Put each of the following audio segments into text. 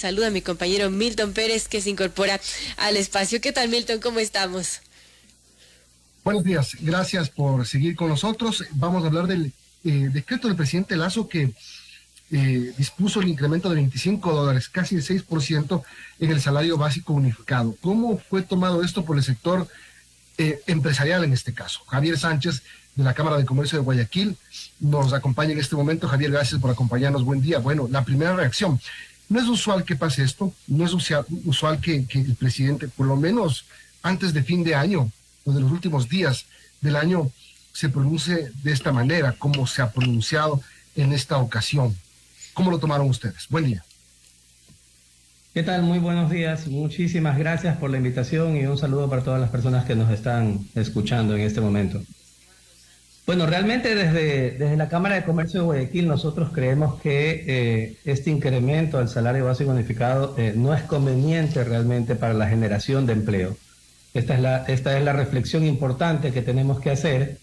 Saludo a mi compañero Milton Pérez, que se incorpora al espacio. ¿Qué tal, Milton? ¿Cómo estamos? Buenos días, gracias por seguir con nosotros. Vamos a hablar del decreto del presidente Lasso que dispuso el incremento de $25, casi el 6% en el salario básico unificado. ¿Cómo fue tomado esto por el sector empresarial en este caso? Javier Sánchez, de la Cámara de Comercio de Guayaquil, nos acompaña en este momento. Javier, gracias por acompañarnos. Buen día. Bueno, la primera reacción. No es usual que pase esto, no es usual que el presidente, por lo menos antes de fin de año, o de los últimos días del año, se pronuncie de esta manera, como se ha pronunciado en esta ocasión. ¿Cómo lo tomaron ustedes? Buen día. ¿Qué tal? Muy buenos días. Muchísimas gracias por la invitación y un saludo para todas las personas que nos están escuchando en este momento. Bueno, realmente desde la Cámara de Comercio de Guayaquil nosotros creemos que este incremento al salario básico unificado no es conveniente realmente para la generación de empleo. Esta es la reflexión importante que tenemos que hacer,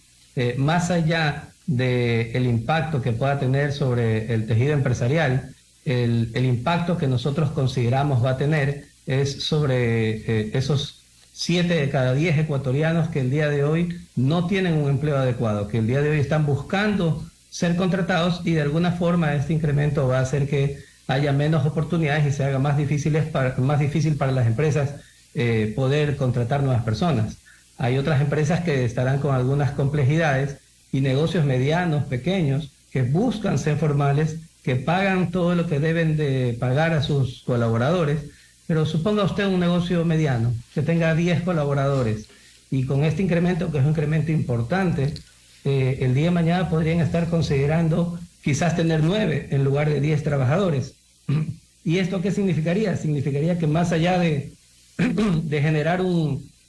más allá del impacto que pueda tener sobre el tejido empresarial. El impacto que nosotros consideramos va a tener es sobre esos 7 de cada 10 ecuatorianos que el día de hoy no tienen un empleo adecuado, que el día de hoy están buscando ser contratados, y de alguna forma este incremento va a hacer que haya menos oportunidades y se haga más difícil para las empresas poder contratar nuevas personas. Hay otras empresas que estarán con algunas complejidades y negocios medianos, pequeños, que buscan ser formales, que pagan todo lo que deben de pagar a sus colaboradores. Pero suponga usted un negocio mediano, que tenga 10 colaboradores, y con este incremento, que es un incremento importante, el día de mañana podrían estar considerando quizás tener 9 en lugar de 10 trabajadores. ¿Y esto qué significaría? Significaría que más allá de generar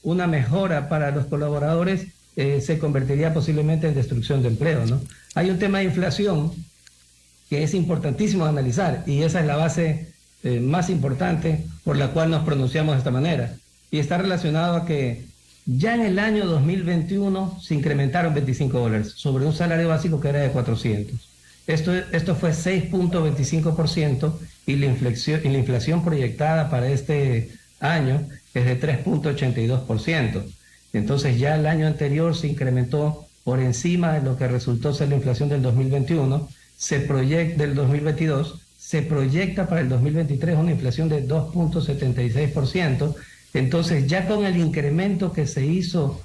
una mejora para los colaboradores, se convertiría posiblemente en destrucción de empleo, ¿no? Hay un tema de inflación que es importantísimo analizar, y esa es la base más importante por la cual nos pronunciamos de esta manera, y está relacionado a que ya en el año 2021 se incrementaron $25 sobre un salario básico que era de 400. Esto fue 6.25%, y la inflación proyectada para este año es de 3.82%. Entonces ya el año anterior se incrementó por encima de lo que resultó ser la inflación del 2021, del 2022, se proyecta para el 2023 una inflación de 2.76%. Entonces ya con el incremento que se hizo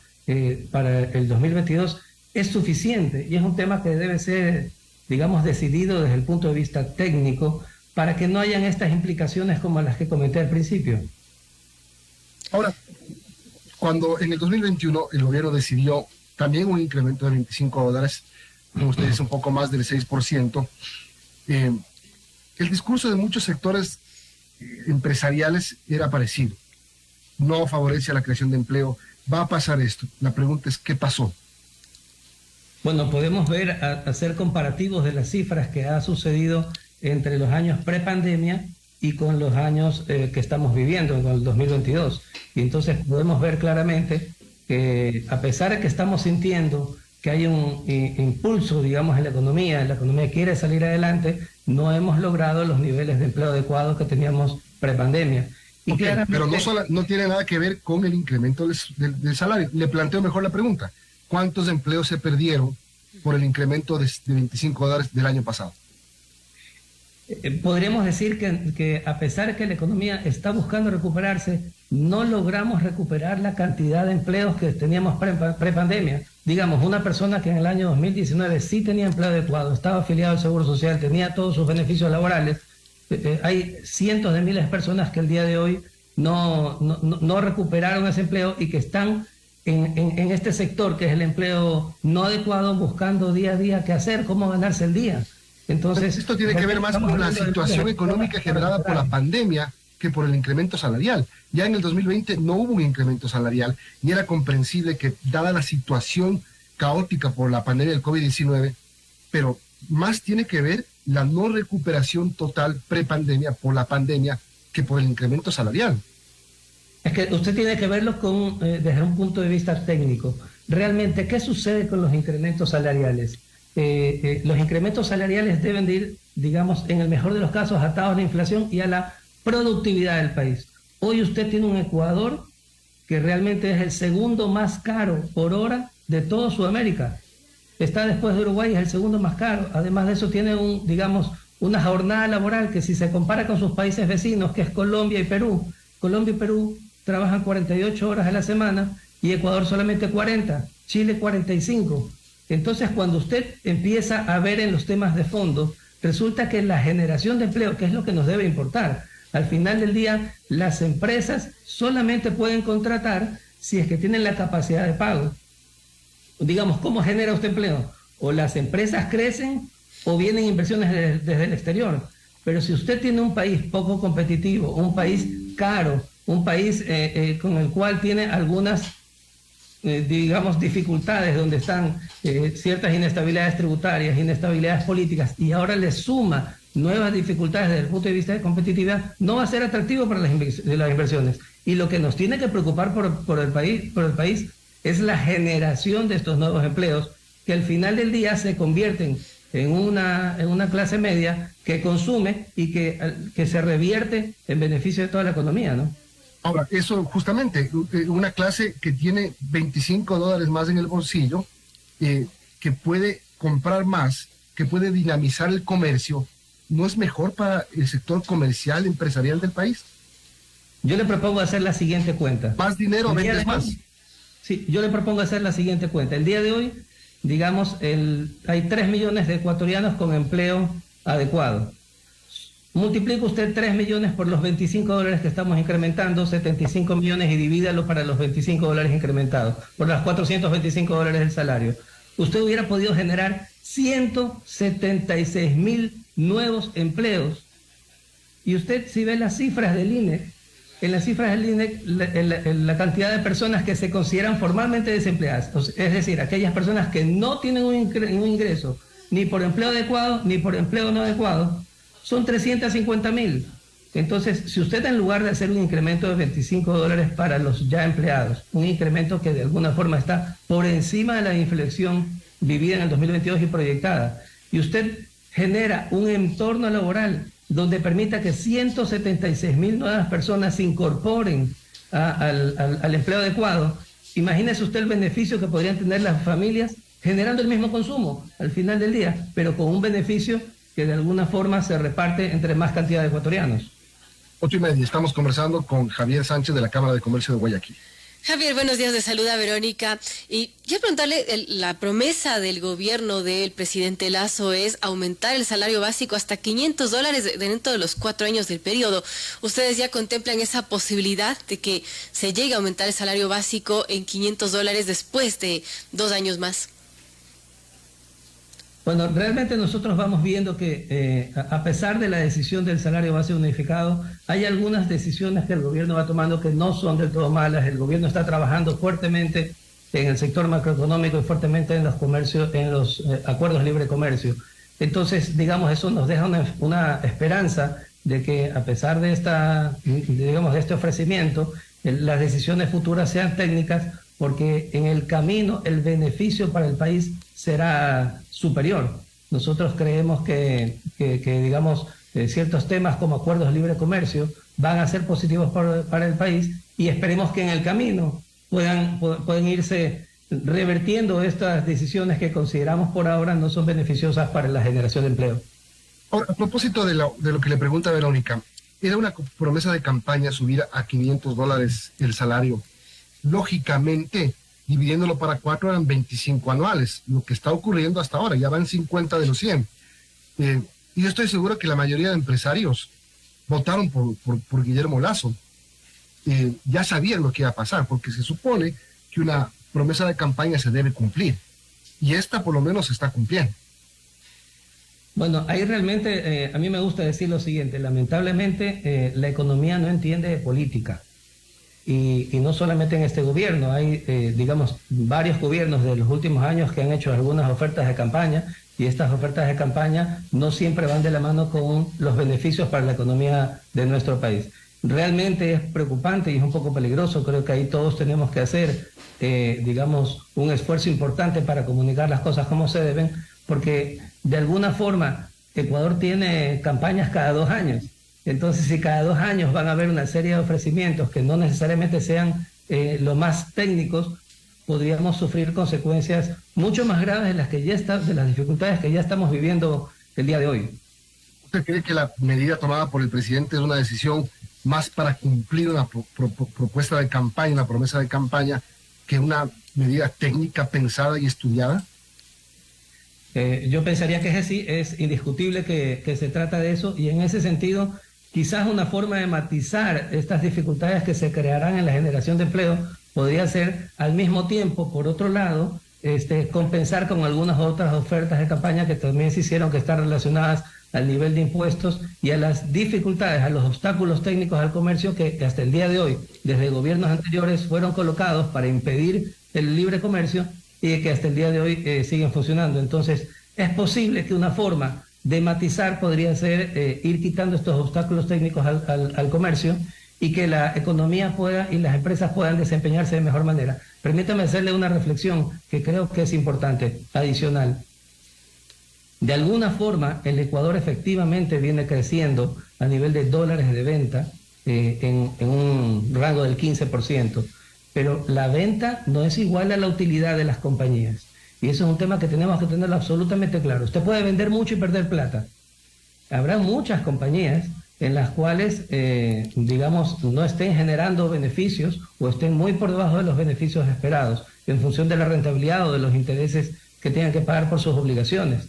para el 2022 es suficiente, y es un tema que debe ser, digamos, decidido desde el punto de vista técnico para que no hayan estas implicaciones como las que comenté al principio. Ahora, cuando en el 2021 el gobierno decidió también un incremento de $25, como ustedes, un poco más del 6%, el discurso de muchos sectores empresariales era parecido. No favorece a la creación de empleo. Va a pasar esto. La pregunta es, ¿qué pasó? Bueno, podemos hacer comparativos de las cifras que ha sucedido entre los años prepandemia y con los años que estamos viviendo, con el 2022. Y entonces podemos ver claramente que, a pesar de que estamos sintiendo que hay un impulso, digamos, en la economía quiere salir adelante, no hemos logrado los niveles de empleo adecuados que teníamos prepandemia. Okay, pero no tiene nada que ver con el incremento del salario. Le planteo mejor la pregunta. ¿Cuántos empleos se perdieron por el incremento de $25 del año pasado? Podríamos decir que a pesar de que la economía está buscando recuperarse, no logramos recuperar la cantidad de empleos que teníamos prepandemia. Digamos, una persona que en el año 2019 sí tenía empleo adecuado, estaba afiliado al Seguro Social, tenía todos sus beneficios laborales. Hay cientos de miles de personas que el día de hoy no recuperaron ese empleo y que están en este sector, que es el empleo no adecuado, buscando día a día qué hacer, cómo ganarse el día. Entonces, esto tiene que ver más con la situación económica generada por la pandemia que por el incremento salarial. Ya en el 2020 no hubo un incremento salarial, y era comprensible que, dada la situación caótica por la pandemia del COVID-19, pero más tiene que ver la no recuperación total prepandemia por la pandemia que por el incremento salarial. Es que usted tiene que verlo desde un punto de vista técnico. Realmente, ¿qué sucede con los incrementos salariales? Los incrementos salariales deben de ir, digamos, en el mejor de los casos, atados a la inflación y a la productividad del país. Hoy usted tiene un Ecuador que realmente es el segundo más caro por hora de toda Sudamérica. Está después de Uruguay, es el segundo más caro. Además de eso tiene una jornada laboral que si se compara con sus países vecinos, que es Colombia y Perú trabajan 48 horas a la semana y Ecuador solamente 40, Chile 45. Entonces, cuando usted empieza a ver en los temas de fondo, resulta que la generación de empleo, que es lo que nos debe importar, al final del día, las empresas solamente pueden contratar si es que tienen la capacidad de pago. Digamos, ¿cómo genera usted empleo? O las empresas crecen o vienen inversiones desde el exterior. Pero si usted tiene un país poco competitivo, un país caro, un país con el cual tiene algunas, digamos, dificultades, donde están ciertas inestabilidades tributarias, inestabilidades políticas, y ahora le suma nuevas dificultades desde el punto de vista de competitividad, no va a ser atractivo para las inversiones. Y lo que nos tiene que preocupar por el país es la generación de estos nuevos empleos, que al final del día se convierten en una clase media que consume y que se revierte en beneficio de toda la economía, ¿no? Ahora, eso justamente, una clase que tiene $25 más en el bolsillo, que puede comprar más, que puede dinamizar el comercio, ¿no es mejor para el sector comercial, empresarial del país? Yo le propongo hacer la siguiente cuenta. Más dinero, vendes más. Sí, yo le propongo hacer la siguiente cuenta. El día de hoy, digamos, hay 3 millones de ecuatorianos con empleo adecuado. Multiplica usted 3 millones por los $25 que estamos incrementando, 75 millones, y divídalo para los $25 incrementados, por los $425 del salario. Usted hubiera podido generar 176,000 nuevos empleos. Y usted, si ve las cifras del INE, en las cifras del INE, la cantidad de personas que se consideran formalmente desempleadas, es decir, aquellas personas que no tienen un ingreso ni por empleo adecuado ni por empleo no adecuado, son 350,000. Entonces, si usted, en lugar de hacer un incremento de $25 para los ya empleados, un incremento que de alguna forma está por encima de la inflexión vivida en el 2022 y proyectada, y usted genera un entorno laboral donde permita que 176,000 nuevas personas se incorporen al empleo adecuado, imagínese usted el beneficio que podrían tener las familias generando el mismo consumo al final del día, pero con un beneficio que de alguna forma se reparte entre más cantidad de ecuatorianos. 8:30, estamos conversando con Javier Sánchez de la Cámara de Comercio de Guayaquil. Javier, buenos días, de saluda Verónica. Y quiero preguntarle, la promesa del gobierno del presidente Lasso es aumentar el salario básico hasta $500 dentro de los 4 años del periodo. ¿Ustedes ya contemplan esa posibilidad de que se llegue a aumentar el salario básico en $500 después de 2 años más? Bueno, realmente nosotros vamos viendo que a pesar de la decisión del salario base unificado, hay algunas decisiones que el gobierno va tomando que no son del todo malas. El gobierno está trabajando fuertemente en el sector macroeconómico y fuertemente en los comercios, en los acuerdos de libre comercio. Entonces, digamos, eso nos deja una esperanza de que, a pesar de de este ofrecimiento, las decisiones futuras sean técnicas, porque en el camino el beneficio para el país será superior. Nosotros creemos que digamos, ciertos temas como acuerdos de libre comercio van a ser positivos para el país, y esperemos que en el camino puedan irse revertiendo estas decisiones que consideramos por ahora no son beneficiosas para la generación de empleo. Ahora, a propósito de lo que le pregunta Verónica, era una promesa de campaña subir a $500 el salario. Lógicamente, dividiéndolo para 4 eran 25 anuales, lo que está ocurriendo hasta ahora, ya van 50 de los 100. Y yo estoy seguro que la mayoría de empresarios votaron por Guillermo Lasso. Ya sabían lo que iba a pasar, porque se supone que una promesa de campaña se debe cumplir, y esta por lo menos se está cumpliendo. Bueno, ahí realmente a mí me gusta decir lo siguiente: lamentablemente la economía no entiende de política. Y no solamente en este gobierno, hay, digamos, varios gobiernos de los últimos años que han hecho algunas ofertas de campaña, y estas ofertas de campaña no siempre van de la mano con los beneficios para la economía de nuestro país. Realmente es preocupante y es un poco peligroso. Creo que ahí todos tenemos que hacer, digamos, un esfuerzo importante para comunicar las cosas como se deben, porque de alguna forma Ecuador tiene campañas cada 2 años. Entonces, si cada 2 años van a haber una serie de ofrecimientos que no necesariamente sean los más técnicos, podríamos sufrir consecuencias mucho más graves de las dificultades que ya estamos viviendo el día de hoy. ¿Usted cree que la medida tomada por el presidente es una decisión más para cumplir una propuesta de campaña, una promesa de campaña, que una medida técnica pensada y estudiada? Yo pensaría que es así, es indiscutible que se trata de eso, y en ese sentido, quizás una forma de matizar estas dificultades que se crearán en la generación de empleo podría ser, al mismo tiempo, por otro lado, compensar con algunas otras ofertas de campaña que también se hicieron, que están relacionadas al nivel de impuestos y a las dificultades, a los obstáculos técnicos al comercio que hasta el día de hoy, desde gobiernos anteriores, fueron colocados para impedir el libre comercio y que hasta el día de hoy siguen funcionando. Entonces, es posible que una forma de matizar podría ser ir quitando estos obstáculos técnicos al comercio, y que la economía pueda y las empresas puedan desempeñarse de mejor manera. Permítame hacerle una reflexión que creo que es importante, adicional. De alguna forma, el Ecuador efectivamente viene creciendo a nivel de dólares de venta en un rango del 15%, pero la venta no es igual a la utilidad de las compañías. Y eso es un tema que tenemos que tenerlo absolutamente claro. Usted puede vender mucho y perder plata. Habrá muchas compañías en las cuales, digamos, no estén generando beneficios o estén muy por debajo de los beneficios esperados en función de la rentabilidad o de los intereses que tengan que pagar por sus obligaciones.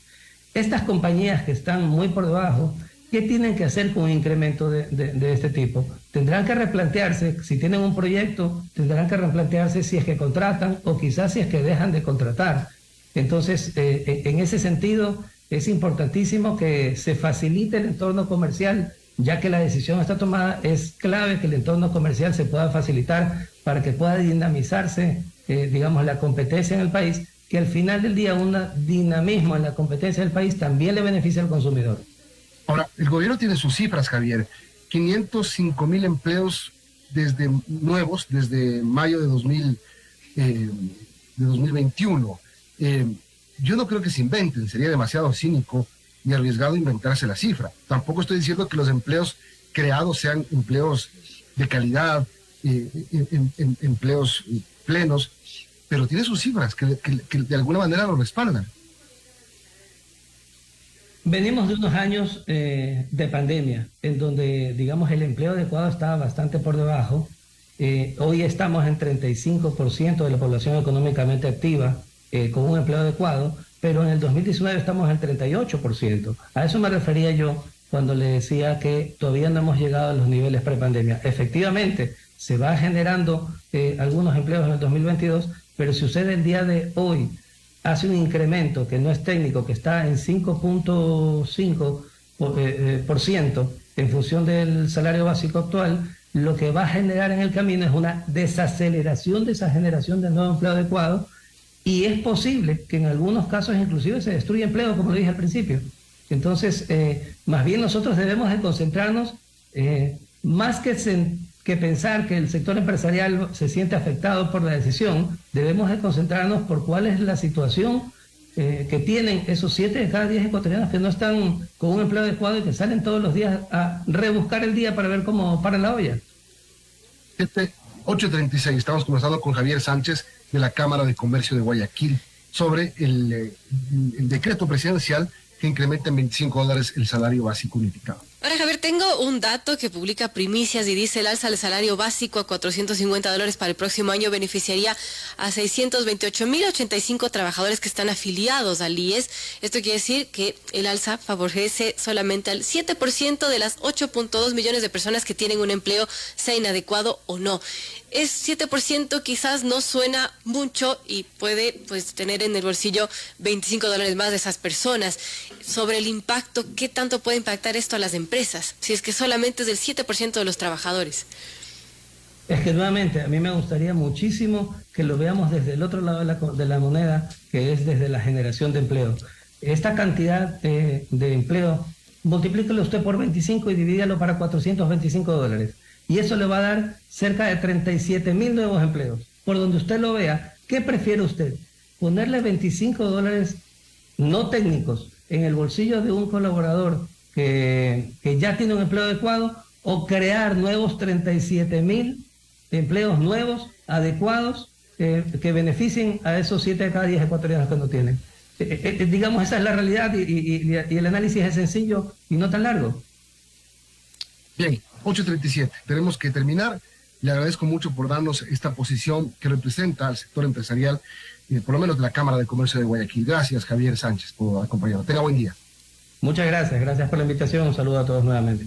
Estas compañías que están muy por debajo, ¿qué tienen que hacer con un incremento de este tipo? Tendrán que replantearse, si tienen un proyecto, tendrán que replantearse si es que contratan o quizás si es que dejan de contratar. Entonces, en ese sentido, es importantísimo que se facilite el entorno comercial. Ya que la decisión está tomada, es clave que el entorno comercial se pueda facilitar para que pueda dinamizarse, digamos, la competencia en el país, que al final del día un dinamismo en la competencia del país también le beneficia al consumidor. Ahora, el gobierno tiene sus cifras, Javier. 505,000 empleos nuevos desde mayo de 2021. Yo no creo que se inventen, sería demasiado cínico y arriesgado inventarse la cifra. Tampoco estoy diciendo que los empleos creados sean empleos de calidad, empleos plenos, pero tiene sus cifras que de alguna manera lo respaldan. Venimos de unos años de pandemia, en donde, digamos, el empleo adecuado estaba bastante por debajo. Hoy estamos en 35% de la población económicamente activa con un empleo adecuado, pero en el 2019 estamos en 38%. A eso me refería yo cuando le decía que todavía no hemos llegado a los niveles prepandemia. Efectivamente, se va generando algunos empleos en el 2022, pero si usted el día de hoy hace un incremento que no es técnico, que está en 5.5% en función del salario básico actual, lo que va a generar en el camino es una desaceleración de esa generación de nuevo empleo adecuado, y es posible que en algunos casos inclusive se destruya empleo, como lo dije al principio. Entonces, más bien nosotros debemos de concentrarnos, más que pensar que el sector empresarial se siente afectado por la decisión, debemos de concentrarnos por cuál es la situación que tienen esos 7 de cada 10 ecuatorianos que no están con un empleo adecuado y que salen todos los días a rebuscar el día para ver cómo paran la olla. 8:36, estamos conversando con Javier Sánchez de la Cámara de Comercio de Guayaquil sobre el decreto presidencial que incrementa en $25 el salario básico unificado. Ahora, Javier, tengo un dato que publica Primicias y dice: el alza del salario básico a $450 para el próximo año beneficiaría a 628.085 trabajadores que están afiliados al IES. Esto quiere decir que el alza favorece solamente al 7% de las 8.2 millones de personas que tienen un empleo, sea inadecuado o no. Es 7%, quizás no suena mucho y puede tener en el bolsillo $25 más de esas personas. Sobre el impacto, ¿qué tanto puede impactar esto a las empresas? Si es que solamente es del 7% de los trabajadores. Es que nuevamente, a mí me gustaría muchísimo que lo veamos desde el otro lado de la moneda, que es desde la generación de empleo. Esta cantidad de empleo, multiplíquelo usted por 25 y divídalo para $425. Y eso le va a dar cerca de 37.000 nuevos empleos. Por donde usted lo vea, ¿qué prefiere usted? ¿Ponerle $25 no técnicos en el bolsillo de un colaborador que ya tiene un empleo adecuado, o crear nuevos 37.000 empleos nuevos, adecuados, que beneficien a esos 7 de cada 10 ecuatorianos que no tienen. Digamos, esa es la realidad y el análisis es sencillo y no tan largo. Bien, 8:37. Tenemos que terminar. Le agradezco mucho por darnos esta posición que representa al sector empresarial, por lo menos de la Cámara de Comercio de Guayaquil. Gracias, Javier Sánchez, por acompañarnos. Tenga buen día. Muchas gracias. Gracias por la invitación. Un saludo a todos nuevamente.